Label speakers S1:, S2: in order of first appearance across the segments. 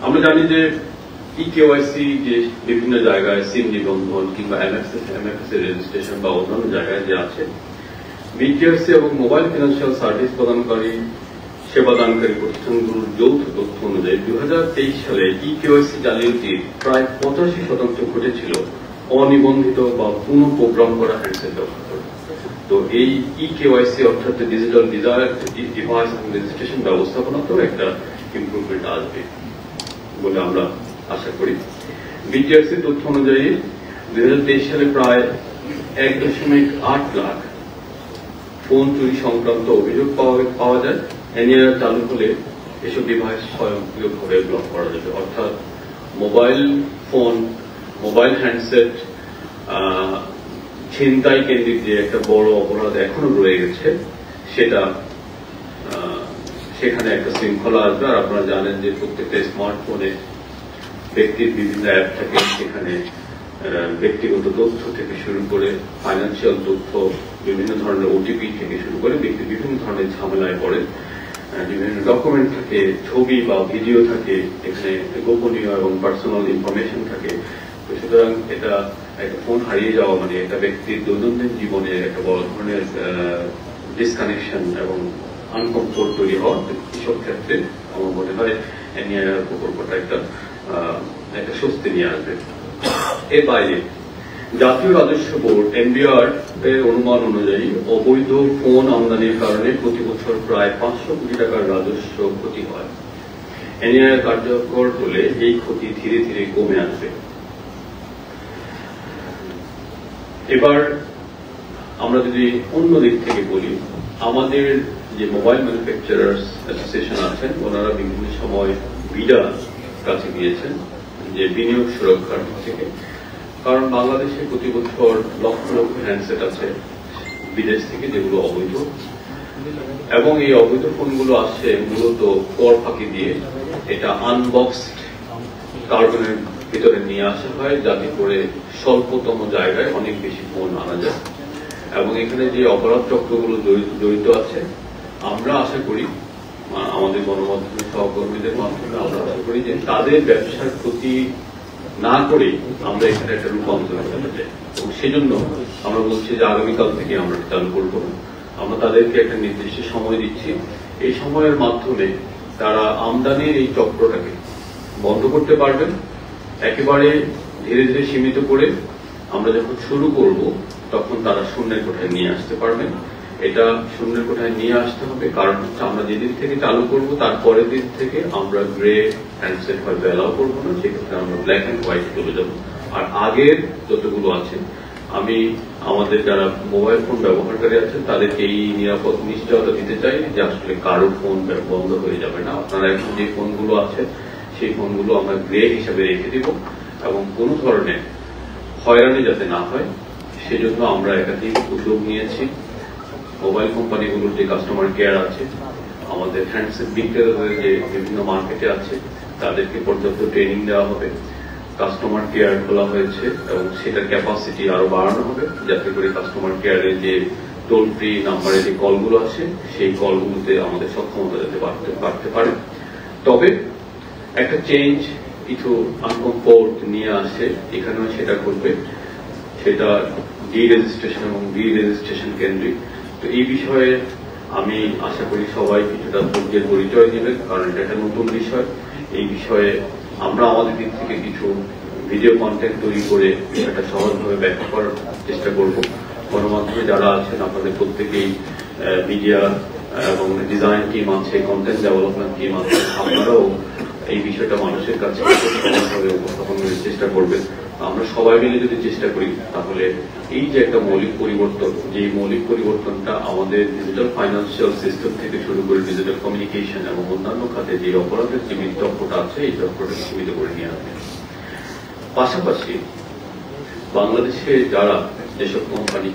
S1: আমরা জানি যে ইকেওয়াইসি যে বিভিন্ন জায়গায় সিম নিবন্ধন কিংবা এমএফএস এর রেজিস্ট্রেশন বা অন্যান্য জায়গায় যে আছে, বিটিআরসি এবং মোবাইল ফিনান্সিয়াল সার্ভিস প্রদানকারী সেবাদানকারী প্রতিষ্ঠানগুলোর যৌথ তথ্য অনুযায়ী 2023 সালে ইকেওয়াইসি জালিয়াতির প্রায় 85% ঘটেছিল অনিবন্ধিত বা পুনঃ প্রোগ্রাম করা হ্যান্ডসেট ব্যবহার করে। তো এই ইকেওয়াইসি অর্থাৎ ডিজিটাল ডিভাইস এবং রেজিস্ট্রেশন ব্যবস্থাপনাতেও একটা ইমপ্রুভমেন্ট আসবে বলে আমরা আশা করি। বিটিআরসি তথ্য অনুযায়ী 2023 সালে প্রায় 1.8 লাখ ফোন চুরি সংক্রান্ত অভিযোগ পাওয়া যায়। এনআইআর চালু হলে এসব ডিভাইস স্বয়ংক্রিয়ভাবে ব্লক করা যাবে, অর্থাৎ মোবাইল ফোন, মোবাইল হ্যান্ডসেট ছিনতাই কেন্দ্রিক যে একটা বড় অপরাধ এখনো রয়ে গেছে, সেখানে একটা শৃঙ্খলা আসবে। আর আপনারা জানেন যে প্রত্যেকটা স্মার্টফোনে ব্যক্তির বিভিন্ন অ্যাপ থাকে, সেখানে ব্যক্তিগত তথ্য থেকে শুরু করে ফাইন্যান্সিয়াল তথ্য, বিভিন্ন ধরনের ওটিপি থেকে শুরু করে ব্যক্তি বিভিন্ন ধরনের ঝামেলায় পড়ে। বিভিন্ন ডকুমেন্ট থাকে, ছবি বা ভিডিও থাকে, এখানে গোপনীয় এবং পার্সোনাল ইনফরমেশন থাকে। তো সুতরাং এটা একটা ফোন হারিয়ে যাওয়া মানে একটা ব্যক্তির দৈনন্দিন জীবনে একটা বড় ধরনের ডিসকানেকশন এবং আনকমফোর্ট তৈরি হওয়া। এসব ক্ষেত্রে আমার মনে হয় এনআইআর প্রকল্পটা একটা স্বস্তি নিয়ে আসবে। এর বাইরে জাতীয় রাজস্ব বোর্ড এনবিআর এর অনুমান অনুযায়ী অবৈধ ফোন আমদানির কারণে প্রতি বছর প্রায় 500 কোটি টাকার রাজস্ব ক্ষতি হয়। এনআইআর কার্যকর হলে এই ক্ষতি ধীরে ধীরে কমে আসবে। এবার আমরা যদি অন্য দিক থেকে বলি, আমাদের যে মোবাইল ম্যানুফ্যাকচারার্স অ্যাসোসিয়েশন আছেন, ওনারা বিভিন্ন সময় বিডা কাছে গিয়েছেন যে বিনিয়োগ সুরক্ষার থেকে, কারণ বাংলাদেশে প্রতি বছর লক্ষ লক্ষ হ্যান্ডসেট আছে বিদেশ থেকে যেগুলো অবৈধ, এবং এই অবৈধ ফোনগুলো আসছে মূলত কর ফাঁকি দিয়ে। এটা আনবক্সড কার্টনের ভিতরে নিয়ে আসা হয় যাতে করে স্বল্পতম জায়গায় অনেক বেশি ফোন আনা যায়। এবং এখানে যে অপরাধ চক্রগুলো জড়িত আছে, আমরা আশা করি আমাদের গণমাধ্যমের সহকর্মীদের মাধ্যমে আমরা আশা করি যে তাদের ব্যবসার ক্ষতি না করে আমরা এখানে একটা রূপান্তর করতে চাই। এবং সেজন্য আমরা বলছি যে আগামীকাল থেকে আমরা চালু করবো। আমরা তাদেরকে একটা নির্দিষ্ট সময় দিচ্ছি। এই সময়ের মাধ্যমে তারা আমদানির এই চক্রটাকে বন্ধ করতে পারবেন, একেবারে ধীরে ধীরে সীমিত করে। আমরা যখন শুরু করব তখন তারা শূন্যের কোঠায় নিয়ে আসতে পারবেন। এটা শূন্যের কোঠায় নিয়ে আসতে হবে, কারণ হচ্ছে আমরা যেদিন থেকে চালু করব তার পরের দিন থেকে আমরা গ্রে হ্যান্ডসেট হয়তো অ্যালাউ করবো না, সেক্ষেত্রে আমরা ব্ল্যাক অ্যান্ড হোয়াইট চলে যাব। আর আগের যতগুলো আছে, আমি আমাদের যারা মোবাইল ফোন ব্যবহারকারী আছেন তাদেরকে এই নিরাপদ নিশ্চয়তা দিতে চাই যে আসলে কারো ফোন বন্ধ হয়ে যাবে না। আপনারা এখন যে ফোনগুলো আছে সেই ফোনগুলো আমরা গ্রে হিসাবে রেখে দিব, এবং কোনো ধরনের হয়রানি যাতে না হয় সেজন্য আমরা একাধিক উদ্যোগ নিয়েছি। মোবাইল কোম্পানিগুলোর যে কাস্টমার কেয়ার আছে, আমাদের হ্যান্ডসেট বিক্রেতাদের যে বিভিন্ন মার্কেটে আছে, তাদেরকে পর্যাপ্ত ট্রেনিং দেওয়া হবে। কাস্টমার কেয়ার খোলা হয়েছে এবং সেটার ক্যাপাসিটি আরো বাড়ানো হবে যাতে করে কাস্টমার কেয়ারের যে টোল ফ্রি নাম্বারে যে কলগুলো আছে সেই কলগুলোতে আমাদের সক্ষমতা যাতে বাড়তে পারে। তবে একটা চেঞ্জ, কিছু আনকমফোর্ট নিয়ে আসে, এখানেও সেটা ঘটবে। সেটা ডি রেজিস্ট্রেশন এবং রি রেজিস্ট্রেশন কেন্দ্রিক। তো এই বিষয়ে আমি আশা করি সবাই কিছুটা ধৈর্যের পরিচয় দেবেন, কারণ এটা একটা নতুন বিষয়। এই বিষয়ে আমরা আমাদের দিক থেকে কিছু ভিডিও কন্টেন্ট তৈরি করে বিষয়টা সহজভাবে ব্যাখ্যা করার চেষ্টা করব। গণমাধ্যমে যারা আছেন আপনাদের প্রত্যেকেই মিডিয়া এবং ডিজাইন টিম আছে, কন্টেন্ট ডেভেলপমেন্ট টিম আছে, আপনারাও এই বিষয়টা মানুষের কাছে সহজভাবে উপস্থাপন করার চেষ্টা করবেন। আমরা সবাই মিলে যদি চেষ্টা করি তাহলে এই যে একটা মৌলিক পরিবর্তন, যে মৌলিক পরিবর্তনটা আমাদের ডিজিটাল ফাইন্যান্সিয়াল সিস্টেম থেকে শুরু করে ডিজিটাল কমিউনিকেশন এবং অন্যান্য খাতে যে অপরাধের যে চক্রটা আছে এই চক্রটাকে সীমিত করে নিয়ে আসবে। পাশাপাশি বাংলাদেশে যারা যেসব কোম্পানি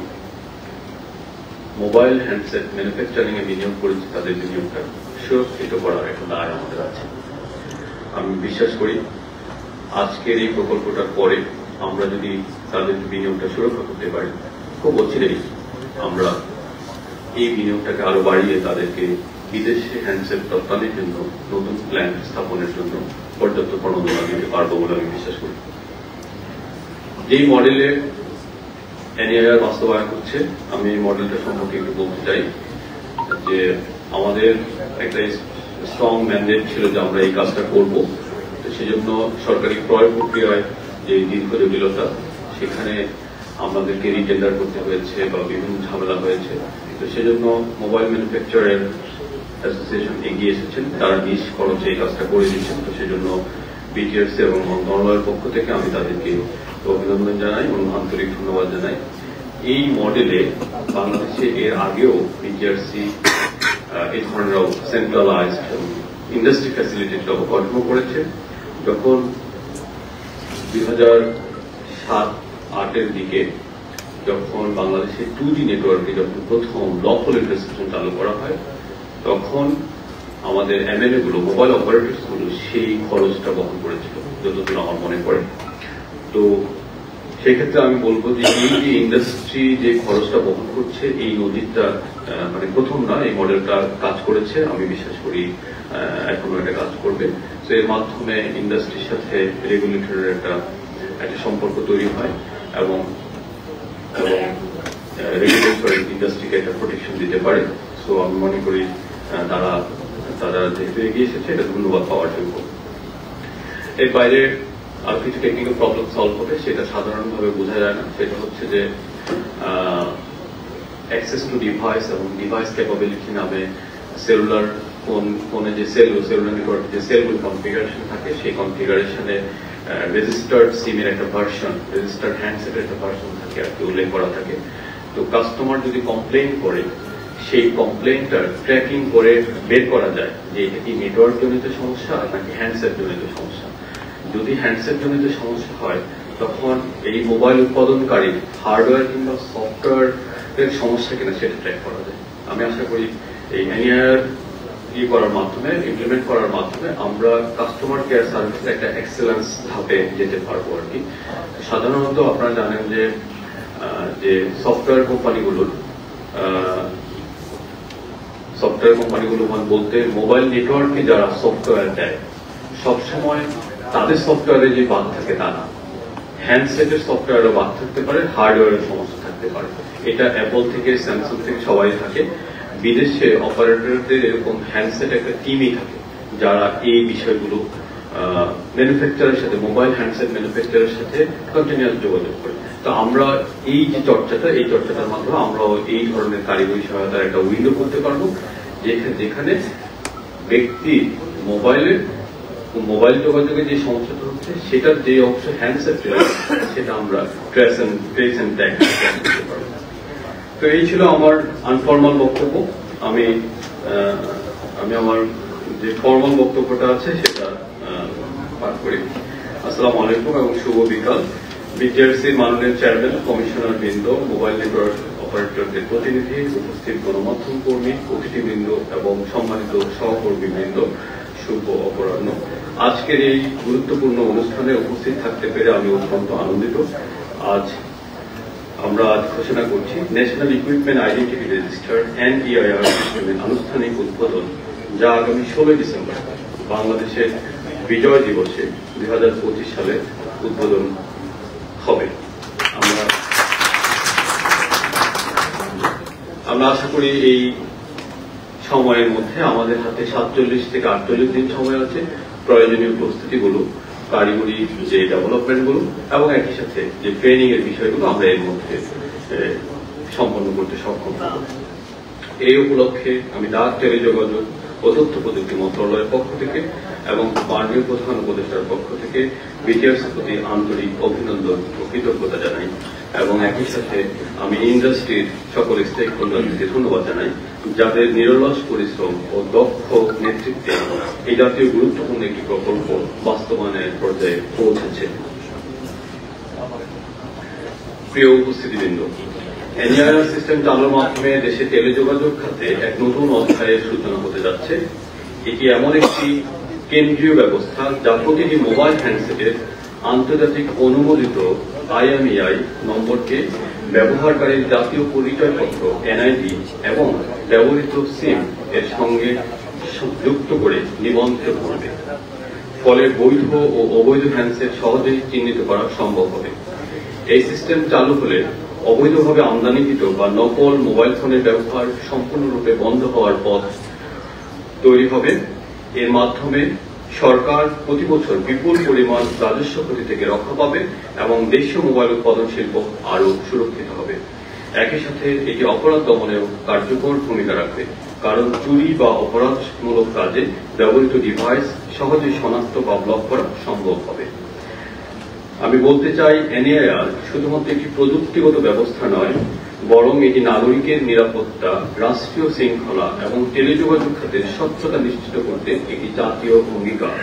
S1: মোবাইল হ্যান্ডসেট ম্যানুফ্যাকচারিং এ বিনিয়োগ করেছে তাদের বিনিয়োগটা সুরক্ষিত করার একটা দায় আমাদের আছে। আমি বিশ্বাস করি আজকের এই প্রকল্পটার পরে আমরা যদি তাদের বিনিয়োগটা সুরক্ষা করতে পারি, খুব অচিরেই আমরা এই বিনিয়োগটাকে আরো বাড়িয়ে তাদেরকে বিদেশে হ্যান্ডসেট রপ্তানির জন্য নতুন প্ল্যান স্থাপনের জন্য পর্যাপ্ত প্রণোদনা দিতে পারবো বলে আমি বিশ্বাস করি। যেই মডেলে এনআইআর বাস্তবায়ন হচ্ছে, আমি এই মডেলটা সম্পর্কে একটু বলতে চাই যে আমাদের একটা স্ট্রং ম্যান্ডেট ছিল যে আমরা এই কাজটা করব। তো সেজন্য সরকারি ক্রয় প্রক্রিয়ায় যে দীর্ঘ জটিলতা, সেখানে আমাদেরকে রিটেন্ডার করতে হয়েছে বা বিভিন্ন ঝামেলা হয়েছে। তো সেজন্য মোবাইল ম্যানুফ্যাকচারার অ্যাসোসিয়েশন এগিয়ে এসেছেন, তারা নিজ খরচে এই কাজটা করে দিচ্ছেন। তো সেজন্য বিটিআরসি এবং মন্ত্রণালয়ের পক্ষ থেকে আমি তাদেরকে অভিনন্দন জানাই এবং আন্তরিক ধন্যবাদ জানাই। এই মডেলে বাংলাদেশে এর আগেও বিটিআরসি এই ধরনের সেন্ট্রালাইজড ইন্ডাস্ট্রি ফ্যাসিলিটির অবকাঠামো করেছে। যখন 2007-08 দিকে যখন বাংলাদেশে 2G নেটওয়ার্কে যখন প্রথম লফুল ইন্টারসেপশন চালু করা হয়, তখন আমাদের এমএনএ গুলো, মোবাইল অপারেটরস গুলো সেই খরচটা বহন করেছিল যতদূর আমার মনে পড়ে। তো সেক্ষেত্রে আমি বলবো যে এই যে ইন্ডাস্ট্রি যে খরচটা বহন করছে, এই নজিরটা মানে প্রথম না, এই মডেলটা কাজ করেছে, আমি বিশ্বাস করি এখনো এটা কাজ করবে। তো এর মাধ্যমে ইন্ডাস্ট্রির সাথে রেগুলেটরের একটা সম্পর্ক তৈরি হয় এবং রেগুলেটর ইন্ডাস্ট্রিকে একটা প্রোটেকশন দিতে পারে। সো আমি মনে করি তারা যেহেতু এগিয়ে এসেছে, এটা ধন্যবাদ পাওয়ার যোগ্য। এর বাইরে আর কিছু টেকনিক্যাল প্রবলেম সলভ হবে, সেটা সাধারণভাবে বোঝা যায় না। সেটা হচ্ছে যে অ্যাক্সেস টু ডিভাইস এবং ডিভাইস ক্যাপাবিলিটি নামে সেলুলার ফোনে যে সেলুলার নেটওয়ার্কে যে সেলগুলো কনফিগারেশন থাকে, সেই কনফিগারেশনে রেজিস্টার্ড সিমের একটা ভার্সন, রেজিস্টার্ড হ্যান্ডসেটের একটা ভার্সন থাকে আর কি, উল্লেখ করা থাকে। তো কাস্টমার যদি কমপ্লেইন করে, সেই কমপ্লেইনটা ট্র্যাকিং করে বের করা যায় যে এটা কি নেটওয়ার্ক জনিত সমস্যা নাকি হ্যান্ডসেট জনিত সমস্যা। যদি হ্যান্ডসেট জনিত সমস্যা হয়, তখন এই মোবাইল উৎপাদনকারী হার্ডওয়্যার কিংবা সফটওয়্যার এর সমস্যা কিনা সেটা ট্র্যাক করা যায়। আমি আশা করি এই এনআইআর করার মাধ্যমে, ইমপ্লিমেন্ট করার মাধ্যমে আমরা কাস্টমার কেয়ার সার্ভিসের একটা এক্সেলেন্স ধাপে যেতে পারবো আর কি। সাধারণত আপনারা জানেন যে সফটওয়্যার কোম্পানিগুলো বলতে মোবাইল নেটওয়ার্কে যারা সফটওয়্যার দেয়, সবসময় তাদের সফটওয়্যারে যে বাগ থাকে তা না, হ্যান্ডসেটের সফটওয়্যারও বাগ থাকতে পারে, হার্ডওয়্যারের সমস্যা থাকতে পারে। এটা অ্যাপল থেকে, স্যামসাং থেকে সবাই থাকে। বিদেশে অপারেটরদের এরকম হ্যান্ডসেট একটা টিমই থাকে যারা এই বিষয়গুলো ম্যানুফ্যাকচারের সাথে, মোবাইল হ্যান্ডসেট ম্যানুফ্যাকচারের সাথে কন্টিনিউয়াস যোগাযোগ করে। তো আমরা এই যে চর্চাটার মাধ্যমে আমরাও এই ধরনের কারিগরি সহায়তার একটা উইন্ডো করতে পারবো, যেখানে ব্যক্তি মোবাইল যোগাযোগে যে সমস্যাটা হচ্ছে, সেটার যে অংশ হ্যান্ডসেট সেটা আমরা ট্রেস এন্ড ট্যাগ করতে পারবো। তো এই ছিল আমার আনফর্মাল বক্তব্য। আমি আমার যে ফর্মাল বক্তব্যটা আছে সেটা পাঠ করি। আসসালামু আলাইকুম এবং শুভ বিকাল। বিটিআরসি মাননীয় চেয়ারম্যান, কমিশনার বৃন্দ, মোবাইল নেটওয়ার্ক অপারেটরদের প্রতিনিধি, উপস্থিত গণমাধ্যম কর্মী, অতিথিবৃন্দ এবং সম্মানিত সহকর্মী বৃন্দ, শুভ অপরাহ্ন। আজকের এই গুরুত্বপূর্ণ অনুষ্ঠানে উপস্থিত থাকতে পেরে আমি অত্যন্ত আনন্দিত। আমরা ঘোষণা করছি national equipment identity register NEIR সিস্টেমের আনুষ্ঠানিক উদ্বোধন, যা আগামী 16 ডিসেম্বর বাংলাদেশের বিজয় দিবসে 2025 সালে উদ্বোধন হবে। আমরা আশা করি এই সময়ের মধ্যে আমাদের হাতে 47 থেকে 48 দিন সময় আছে প্রয়োজনীয় প্রস্তুতিগুলো, কারিগরি যে ডেভেলপমেন্টগুলো এবং একই সাথে যে ট্রেনিং এর বিষয়গুলো আমরা এর মধ্যে সম্পন্ন করতে সক্ষম হব। এই উপলক্ষে আমি ডাক, টেলিযোগাযোগ ও তথ্য প্রযুক্তি মন্ত্রণালয়ের পক্ষ থেকে এবং মাননীয় প্রধান উপদেষ্টার পক্ষ থেকে বিটিআরসির প্রতি আন্তরিক অভিনন্দন ও কৃতজ্ঞতা জানাই এবং একই সাথে আমি ইন্ডাস্ট্রির সকল স্টেক হোল্ডারকে ধন্যবাদ জানাই, যাদের নিরলস পরিশ্রম ও দক্ষ নেতৃত্বে এই জাতীয় গুরুত্বপূর্ণ একটি প্রকল্প বাস্তবায়নের পর্যায়ে পৌঁছেছে। প্রিয় উপস্থিতিবৃন্দ, NEIR সিস্টেম চালুর মাধ্যমে দেশে টেলিযোগাযোগ খাতে এক নতুন অধ্যায়ের সূচনা হতে যাচ্ছে। এটি এমন একটি কেন্দ্রীয় ব্যবস্থা যা প্রতিটি মোবাইল হ্যান্ডসেটের আন্তর্জাতিক অনুমোদিত IMEI নম্বরকে ব্যবহারকারীর জাতীয় পরিচয়পত্র NID এবং ব্যবহৃত সিম এর সঙ্গে যুক্ত করে নিবন্ধিত করবে। ফলে বৈধ ও অবৈধ হ্যান্ডসেট সহজেই চিহ্নিত করা সম্ভব হবে। এই সিস্টেম চালু হলে অবৈধভাবে আমদানিকৃত বা নকল মোবাইল ফোনের ব্যবহার সম্পূর্ণরূপে বন্ধ হওয়ার পথ তৈরি হবে। এর মাধ্যমে সরকার প্রতি বছর বিপুল পরিমাণ রাজস্ব ক্ষতি থেকে রক্ষা পাবে এবং দেশীয় মোবাইল উৎপাদন শিল্প আরও সুরক্ষিত হবে। একই সাথে এটি অপরাধ দমনেও কার্যকর ভূমিকা রাখবে, কারণ চুরি বা অপরাধমূলক কাজে ব্যবহৃত ডিভাইস সহজে শনাক্ত বা ব্লক করা সম্ভব হবে। আমি বলতে চাই, এনএআইআর শুধুমাত্র একটি প্রযুক্তিগত ব্যবস্থা নয়, বরং এটি নাগরিকের নিরাপত্তা, রাষ্ট্রীয় শৃঙ্খলা এবং টেলিযোগাযোগ খাতের স্বচ্ছতা নিশ্চিত করতে একটি জাতীয় অঙ্গীকার।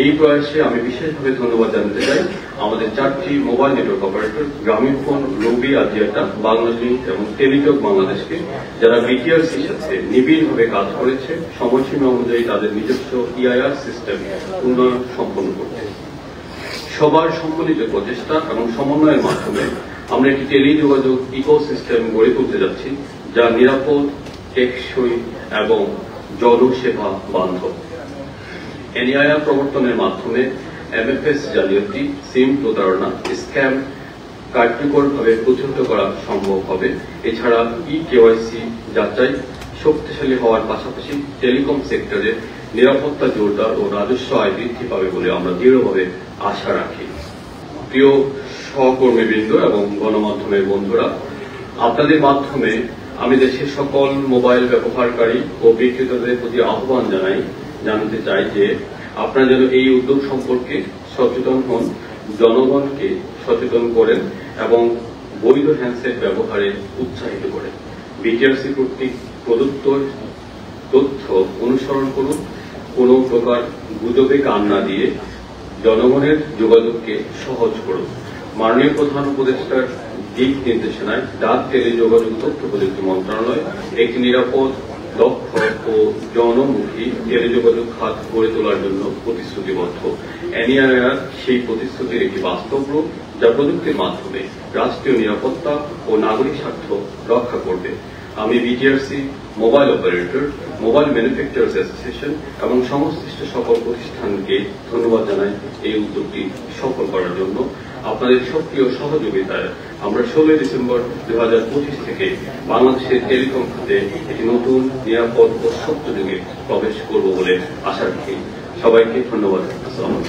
S1: এই প্রয়াসে আমি বিশেষভাবে ধন্যবাদ জানাতে চাই আমাদের 4টি মোবাইল নেটওয়ার্ক অপারেটর গ্রামীণফোন, রবি, আজিয়াটা, বাংলালিংক এবং টেলিটক বাংলাদেশকে, যারা বিটিআরসির সাথে নিবিড়ভাবে কাজ করেছে সময়সীমা অনুযায়ী তাদের নিজস্ব ইআইআর সিস্টেম উন্নয়ন সম্পন্ন করতে। সবার সম্মিলিত প্রচেষ্টা এবং সমন্বয়ের মাধ্যমে আমরা একটি টেলিযোগাযোগ ইকোসিস্টেম গড়ে তুলতে যাচ্ছি, যা নিরাপদ, টেকসই এবং জনসেবা বান্ধব। এনএআইআর প্রবর্তনের মাধ্যমে এমএফএস জালিয়াতি, সিম প্রতারণা, স্ক্যাম কার্যকরভাবে প্রতিহত করা সম্ভব হবে। এছাড়া কেওয়াইসি যাচাই শক্তিশালী হওয়ার পাশাপাশি টেলিকম সেক্টরে নিরাপত্তা জোরদার ও রাজস্ব আয় বৃদ্ধি পাবে বলে আমরা দৃঢ়ভাবে আশা রাখি। প্রিয় সহকর্মীবৃন্দ এবং গণমাধ্যমের বন্ধুরা, আপনাদের মাধ্যমে আমি দেশের সকল মোবাইল ব্যবহারকারী ও বিক্রেতাদের প্রতি আহ্বান জানাতে চাই যে আপনারা যেন এই উদ্যোগ সম্পর্কে সচেতন হন, জনগণকে সচেতন করেন এবং বৈধ হ্যান্ডসেট ব্যবহারে উৎসাহিত করেন। বিটিআরসি কর্তৃক প্রদত্ত তথ্য অনুসরণ করুন, কোনো প্রকার গুজবে কান না দিয়ে জনগণের যোগাযোগকে সহজ করুন। মাননীয় প্রধান উপদেষ্টার দিক নির্দেশনায় ডাক, টেলিযোগাযোগ, তথ্য প্রযুক্তি মন্ত্রণালয় একটি নিরাপদ, দক্ষ ও জনমুখী টেলিযোগাযোগ খাত গড়ে তোলার জন্য প্রতিশ্রুতিবদ্ধ। এনএআইআর সেই প্রতিশ্রুতির একটি বাস্তব রূপ, যা প্রযুক্তির মাধ্যমে রাষ্ট্রীয় নিরাপত্তা ও নাগরিক স্বার্থ রক্ষা করবে। আমি BTRC, mobile operator, mobile manufacturers association এবং সংশ্লিষ্ট সকল প্রতিষ্ঠানকে ধন্যবাদ জানাই এই উদ্যোগটি সফল করার জন্য। আপনাদের সক্রিয় সহযোগিতায় আমরা 16 ডিসেম্বর 2025 থেকে বাংলাদেশের টেলিকম খাতে একটি নতুন, নিরাপদ ও সত্য যুগে প্রবেশ করব বলে আশা রাখি। সবাইকে ধন্যবাদ। আসসালামু আলাইকুম।